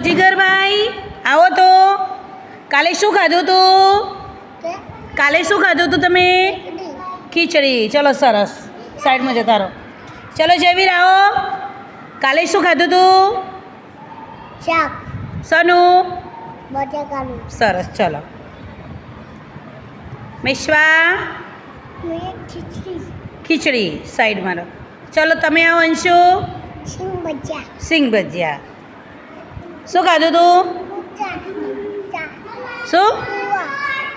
જીગરભાઈ આવો તો. કાલે શું ખાધું તું? કાલે શું ખાધું તું તમે? ખીચડી. ચલો સરસ, સાઈડમાં જતા રહો. ચલો જયવીર આવો. કાલે શું ખાધું તું? શાક. સનું? બટાકાનું. સરસ. ચલો મેશ્વા ખીચડી. ખીચડી સાઈડમાં રહો. ચલો તમે આવો અંશુ. સિંગ ભજીયા. સિંગ ભજીયા. શું ખાધું તું? શું?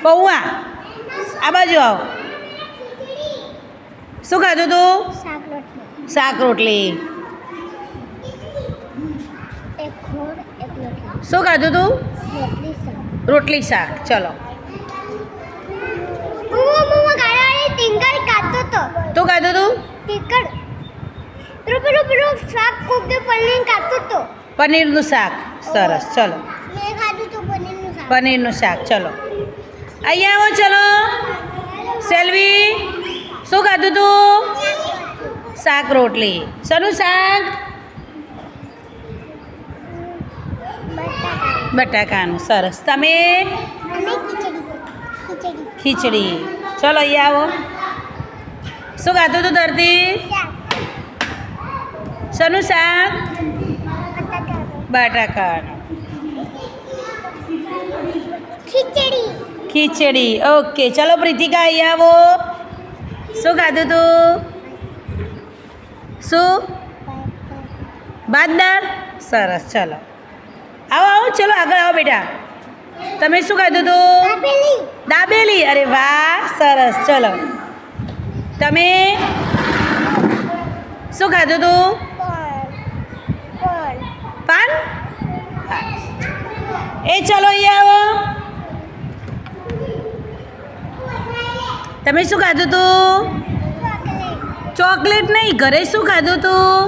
પૌવા. આ બાજુ આવો. શું ખાધું તું? શાક રોટલી. શાક રોટલી. એક ખોર એક રોટલી. શું ખાધું તું? રોટલી શાક. રોટલી શાક. ચલો મમ્મા ગાડી ટિંગર કાઢતો તો. તું ખાધું તું? ટિંગર પેલો શાક કોકે પનીર કાઢતો તો. પનીરનું શાક. સરસ. ચલો મેં ખાધું તો પનીરનું શાક. પનીરનું શાક. ચલો અહીંયા આવો. ચલો સેલ્વી શું ખાધું તું? શાક રોટલી. શેનું શાક? બટાકાનું. સરસ. તમે? અને ખીચડી. ખીચડી. ચલો અહીંયા આવો. શું ખાધું તું ધરતી? શાક. શેનું શાક? બટાકાનું. બટાકાનું. ખીચડી. ખીચડી. ઓકે. ચલો પ્રીતિકા અહીંયા આવો. શું ખાધું તું? શું? ભાત દાળ. સરસ. ચલો આવો આવો. ચલો આગળ આવો બેટા. તમે શું ખાધું તું? દાબેલી. દાબેલી. અરે વાહ, સરસ. ચલો તમે શું ખાધું તું? પાન. એ ચલો અહીંયા આવો. તમે શું ખાધું તું? ચોકલેટ નહીં, ઘરે શું ખાધું તું?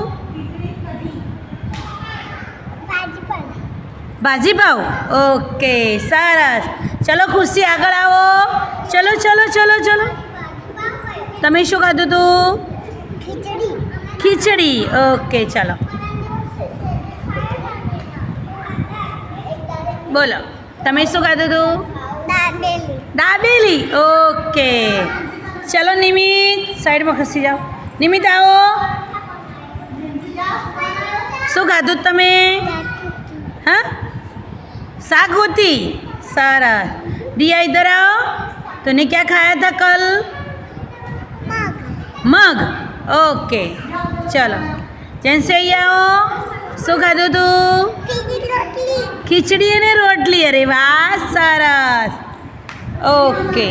ભાજી પાવ. ઓકે સરસ. ચલો ખુશી આગળ આવો. ચલો ચલો ચલો ચલો. તમે શું ખાધું તું? ખીચડી. ખીચડી. ઓકે ચલો બોલો. તમે શું ખાધું તું? દાબેલી. દાબેલી. ઓકે ચલો નિમિત સાઈડમાં ખસી જાઓ. નિમિત આવો. શું ખાધું તમે? हाँ साग होती. सारा रिया इधर आओ. तूने क्या खाया था कल? मग. ओके चलो जैसे ही आओ. શું ખાધું તું? ખીચડી અને રોટલી. અરે વાહ સરસ. ઓકે